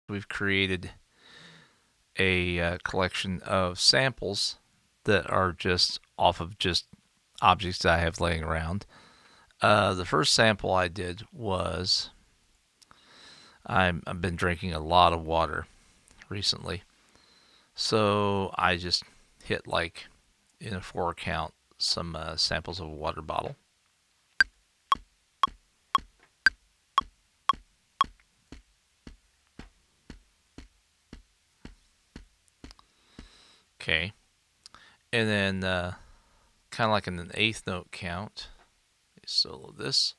We've created a collection of samples that are just off of just objects that I have laying around. The first sample I did was I've been drinking a lot of water recently, so I just hit like in a 4 count some samples of a water bottle. Okay, and then kind of like in an 1/8 note count, solo this.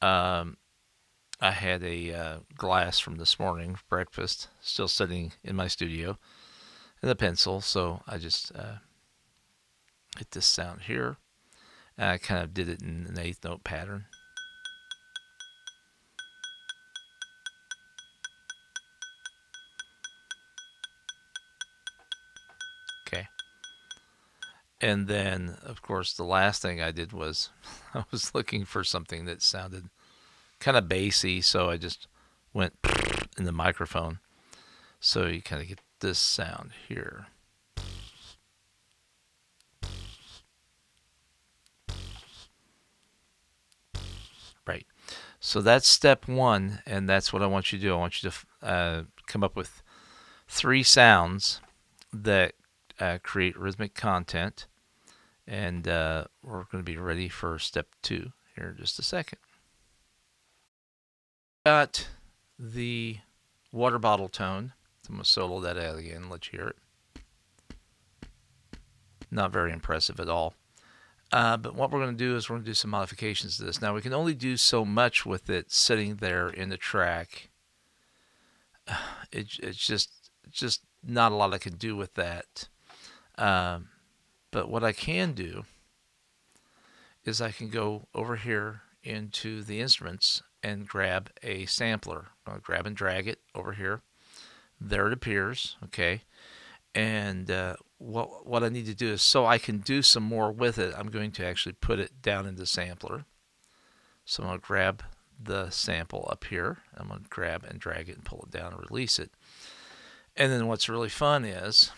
I had a glass from this morning breakfast still sitting in my studio and a pencil, so I just hit this sound here. And I kind of did it in an 1/8 note pattern. Okay. And then, of course, the last thing I did was I was looking for something that sounded kind of bassy, so I just went in the microphone. So you kind of get this sound here. Right. So that's step one, and that's what I want you to do. I want you to come up with 3 sounds that create rhythmic content, and we're going to be ready for step 2 here in just a second. Got the water bottle tone. I'm going to solo that out again, let you hear it. Not very impressive at all. But what we're going to do is we're going to do some modifications to this. Now, we can only do so much with it sitting there in the track. It's just not a lot I can do with that. But what I can do is I can go over here into the instruments and grab a sampler. I'll grab and drag it over here. There it appears, okay? And what I need to do is, so I can do some more with it, I'm going to actually put it down in the sampler. So I'm going to grab the sample up here. I'm going to grab and drag it and pull it down and release it. And then what's really fun is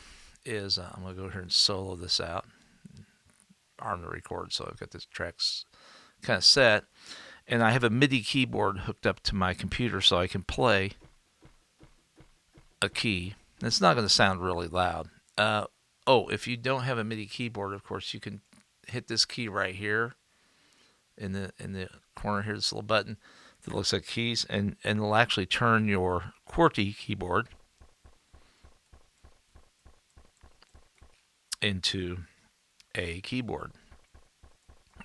I'm going to go here and solo this out. Arm to record, so I've got this tracks kind of set. And I have a MIDI keyboard hooked up to my computer so I can play a key. And it's not going to sound really loud. If you don't have a MIDI keyboard, of course, you can hit this key right here in the corner here, this little button that looks like keys, and it'll actually turn your QWERTY keyboard into a keyboard.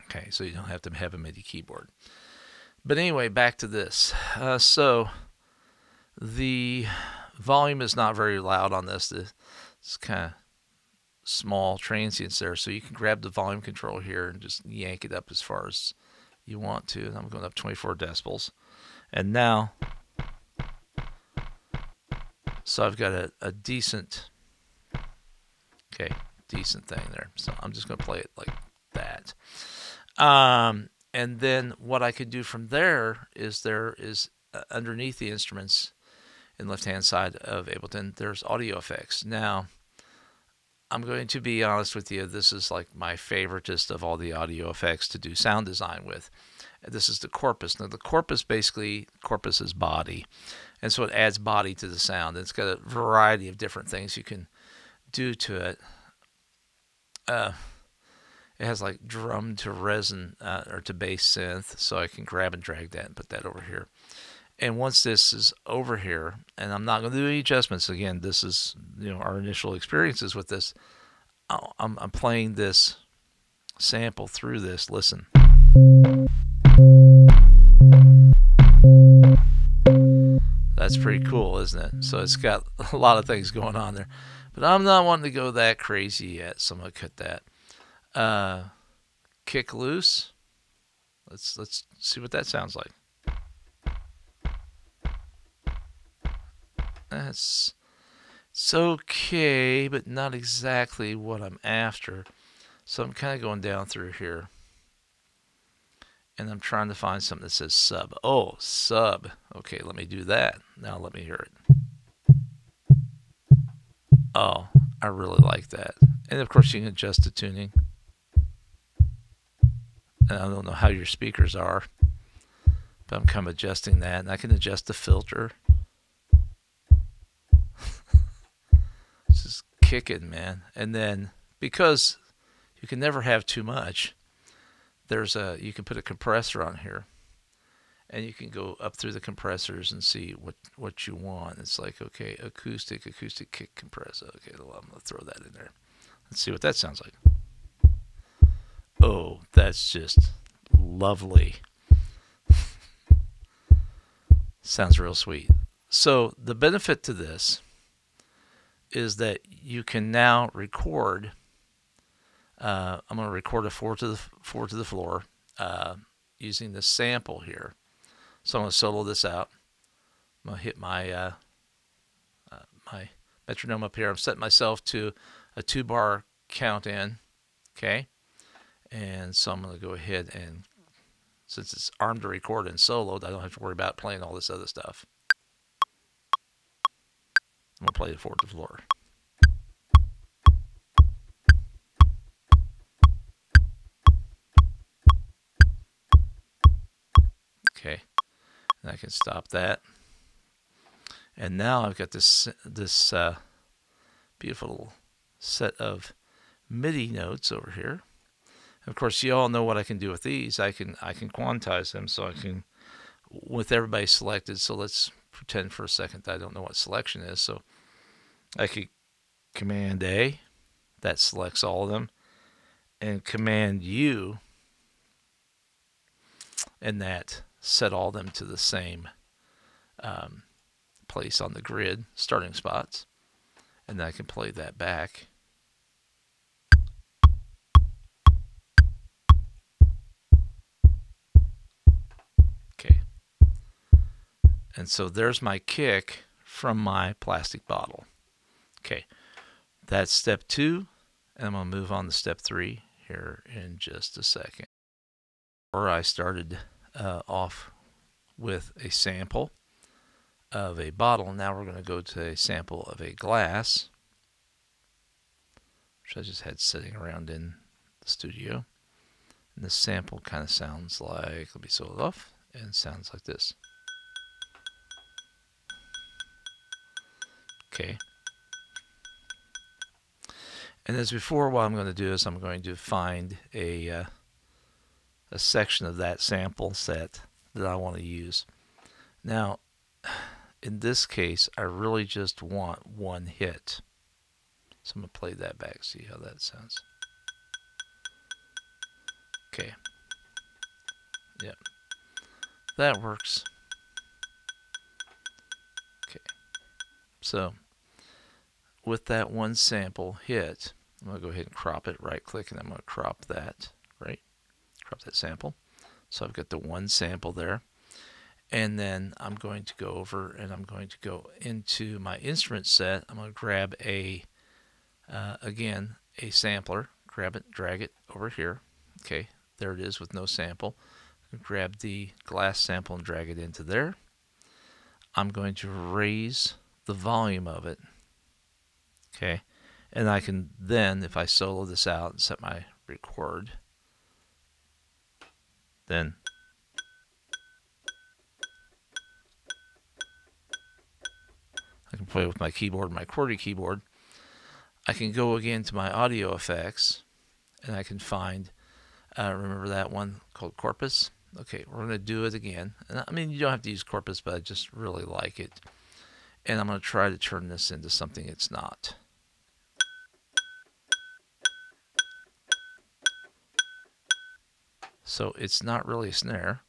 Okay, so you don't have to have a MIDI keyboard. But anyway, back to this. So the volume is not very loud on this. It's kind of small transients there, so you can grab the volume control here and just yank it up as far as you want to. And I'm going up 24 decibels. And now, so I've got a decent, decent thing there. So I'm just going to play it like that. And then what I could do from there is underneath the instruments in the left-hand side of Ableton, there's audio effects. Now, I'm going to be honest with you, this is like my favoritist of all the audio effects to do sound design with. This is the corpus. Now, the corpus is body, and so it adds body to the sound. It's got a variety of different things you can do to it. It has like drum to resin or to bass synth, so I can grab and drag that and put that over here. And once this is over here, and I'm not going to do any adjustments. Again, this is our initial experiences with this. I'm playing this sample through this. Listen. That's pretty cool, isn't it? So it's got a lot of things going on there. But I'm not wanting to go that crazy yet, so I'm going to cut that. Kick loose. Let's see what that sounds like. It's okay, but not exactly what I'm after. So I'm kind of going down through here. and I'm trying to find something that says sub. Oh, sub. Okay, let me do that. Now let me hear it. Oh, I really like that. And of course you can adjust the tuning. And I don't know how your speakers are, but I'm kind of adjusting that. And I can adjust the filter. This is kicking, man. And then, because you can never have too much, you can put a compressor on here. And you can go up through the compressors and see what you want. It's like, okay, acoustic kick compressor. Okay, well, I'm going to throw that in there. Let's see what that sounds like. Oh, that's just lovely. Sounds real sweet. So the benefit to this is that you can now record. I'm going to record a four to the floor using this sample here. So I'm going to solo this out. I'm going to hit my my metronome up here. I'm setting myself to a 2-bar count in. Okay. And so I'm going to go ahead, and since it's armed to record and soloed, I don't have to worry about playing all this other stuff. I'm going to play the 4 to the floor. Okay. And I can stop that. And now I've got this beautiful set of MIDI notes over here. Of course, you all know what I can do with these. I can quantize them, so I can, with everybody selected. So let's pretend for a second that I don't know what selection is. So I could Command A, that selects all of them, and Command U, and that set all of them to the same place on the grid, starting spots. And then I can play that back. Okay. And so there's my kick from my plastic bottle. Okay. That's step 2. And I'm going to move on to step 3 here in just a second. Or I started off with a sample of a bottle. Now we're going to go to a sample of a glass, which I just had sitting around in the studio. And this sample kind of sounds like, let me solo it off, and sounds like this. Okay. And as before, what I'm going to do is I'm going to find a section of that sample set that I want to use. Now, in this case, I really just want one hit. So I'm going to play that back, see how that sounds. Okay. Yep. That works. Okay. So, with that one sample hit, I'm going to go ahead and crop it, right click, and I'm going to crop that, right? Crop that sample. So I've got the one sample there. And then I'm going to go over and I'm going to go into my instrument set. I'm going to grab again, a sampler, grab it, drag it over here. Okay, there it is with no sample. Grab the glass sample and drag it into there. I'm going to raise the volume of it. Okay, and I can then, if I solo this out and set my record, then I can play with my keyboard, my QWERTY keyboard. I can go again to my audio effects, and I can find, remember that one called Corpus? Okay, we're going to do it again. And I mean, you don't have to use Corpus, but I just really like it. And I'm going to try to turn this into something it's not. So it's not really a snare.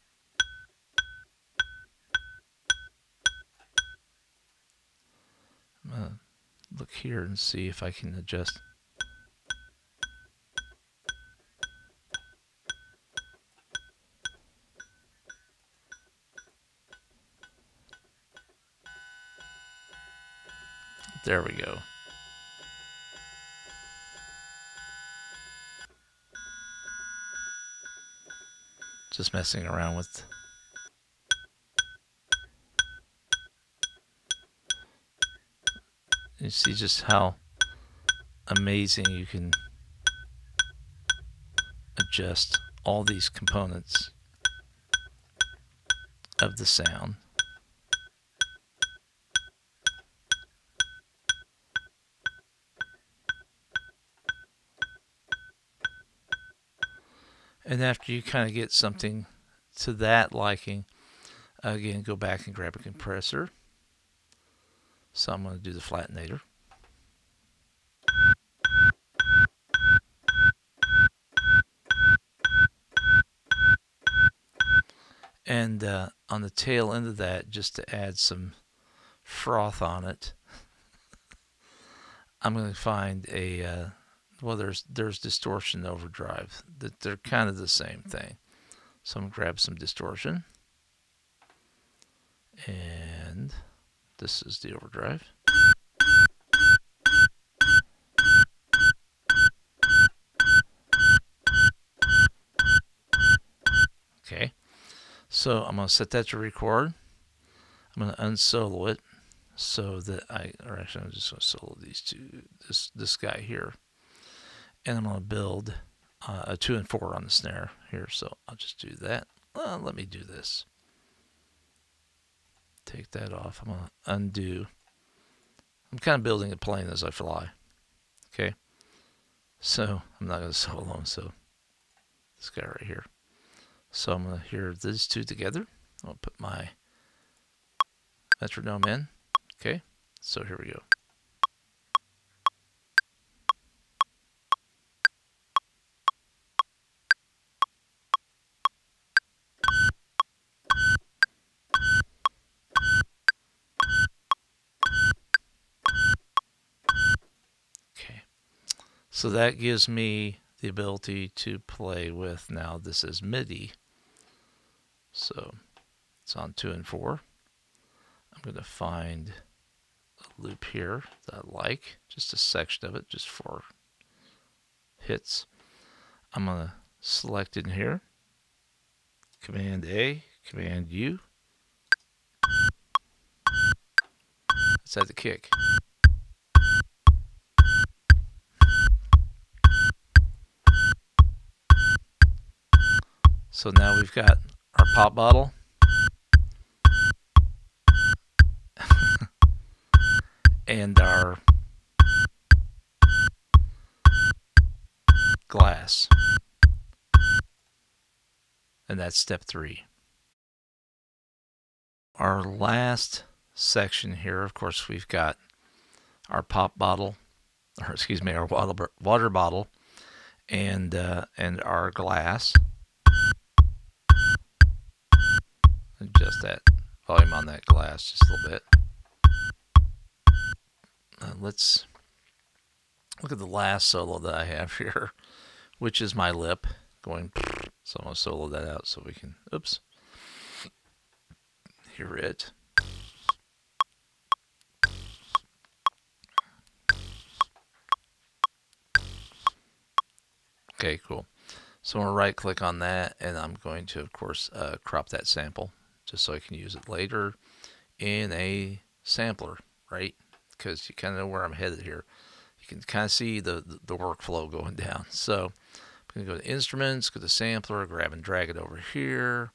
I'm going to look here and see if I can adjust. There we go. Just messing around with. You see just how amazing you can adjust all these components of the sound. And after you kind of get something to that liking, again, go back and grab a compressor. So I'm going to do the flattenator. And on the tail end of that, just to add some froth on it, I'm going to find a, well, there's distortion overdrive. They're kind of the same thing. So I'm going to grab some distortion. And this is the overdrive. Okay. So I'm going to set that to record. I'm going to unsolo it so that or actually I'm just going to solo these two, this guy here. And I'm going to build a 2 and 4 on the snare here. So I'll just do that. Let me do this. Take that off. I'm going to undo. I'm kind of building a plane as I fly. Okay. So I'm not going to solo them. So this guy right here. So I'm going to hear these two together. I'll put my metronome in. Okay, so here we go. Okay, so that gives me the ability to play with, now this is MIDI. So it's on 2 and 4. I'm going to find a loop here that I like, just a section of it, just 4 hits. I'm going to select it in here, Command A, Command U. Let's add the kick. So now we've got our pop bottle. And our glass. And that's step 3. Our last section here, of course, we've got our pop bottle, or excuse me, our water bottle, and our glass. Adjust that volume on that glass just a little bit. Let's look at the last solo that I have here, which is my lip going. So I'm going to solo that out so we can, oops, hear it. Okay, cool. So I'm going to right click on that, and I'm going to, of course, crop that sample just so I can use it later in a sampler, right? Because you kind of know where I'm headed here. You can kind of see the workflow going down. So I'm going to go to Instruments, go to Sampler, grab and drag it over here.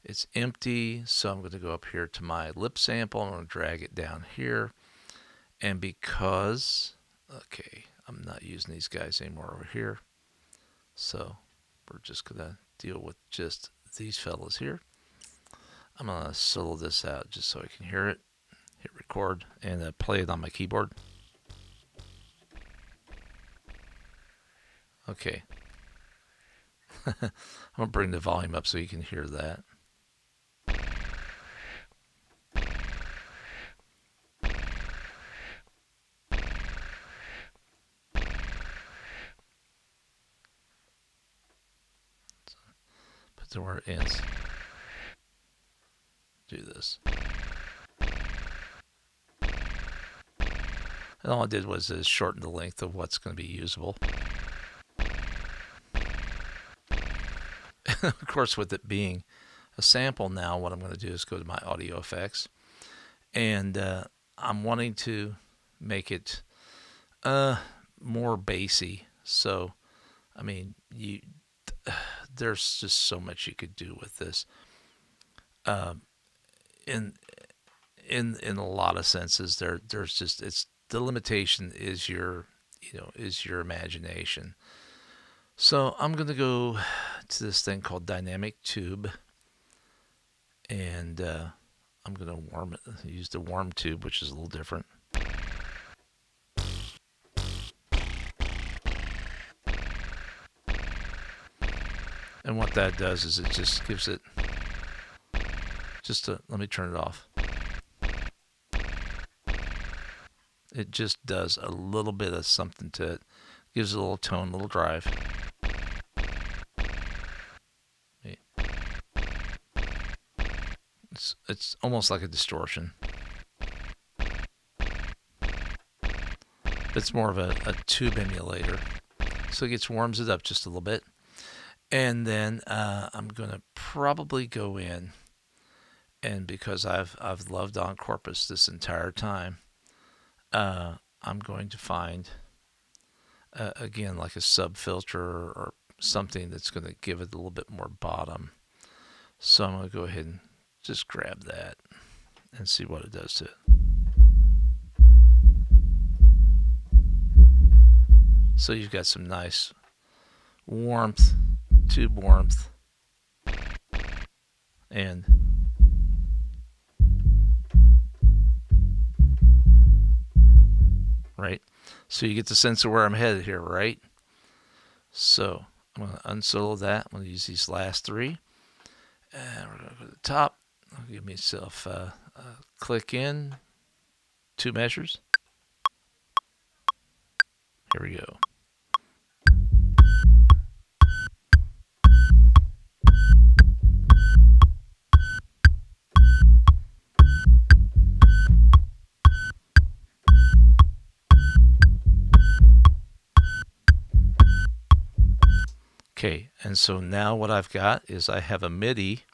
It's empty, so I'm going to go up here to my lip sample. I'm going to drag it down here. And because, okay, I'm not using these guys anymore over here. So we're just going to deal with just these fellas here. I'm going to solo this out just so I can hear it. Hit record and play it on my keyboard. Okay. I'm going to bring the volume up so you can hear that. Put it where it ends. Do this. And all I did was shorten the length of what's going to be usable. of course, with it being a sample now, what I'm going to do is go to my audio effects, and I'm wanting to make it more bassy. So, I mean, there's just so much you could do with this. In in a lot of senses, there's just it's the limitation is your imagination. So I'm gonna go to this thing called Dynamic Tube, and I'm gonna use the warm tube, which is a little different. And what that does is it just gives it let me turn it off. It just does a little bit of something to it. Gives it a little tone, a little drive. It's almost like a distortion. It's more of a tube emulator. So it warms it up just a little bit. And then I'm going to probably go in, and because I've loved On Corpus this entire time, I'm going to find, again, like a sub filter or something that's going to give it a little bit more bottom. So I'm going to go ahead and just grab that and see what it does to it. So you've got some nice warmth, tube warmth, and right. So you get the sense of where I'm headed here, right? So I'm going to unsolo that. I'm going to use these last three. And we're going to go to the top. I'll give myself a click in, 2 measures. Here we go. Okay, and so now what I've got is I have a MIDI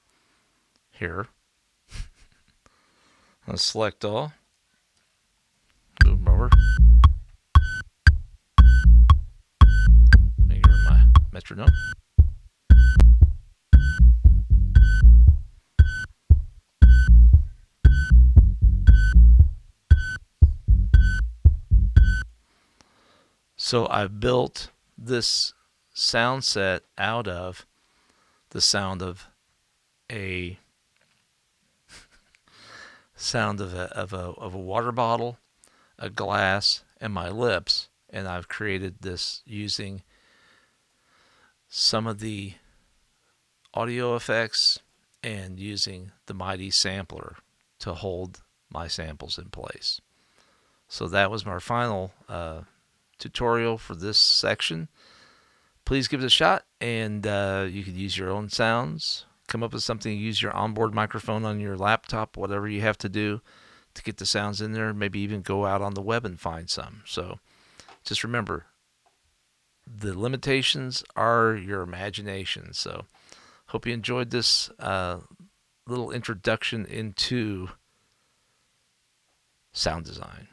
here. I'll select all, move them over. Make my metronome. So I've built this sound set out of the sound of a water bottle, a glass, and my lips, and I've created this using some of the audio effects and using the Mighty Sampler to hold my samples in place. So that was my final tutorial for this section. Please give it a shot, and you could use your own sounds, come up with something, use your onboard microphone on your laptop, whatever you have to do to get the sounds in there, maybe even go out on the web and find some. So just remember, the limitations are your imagination. So hope you enjoyed this little introduction into sound design.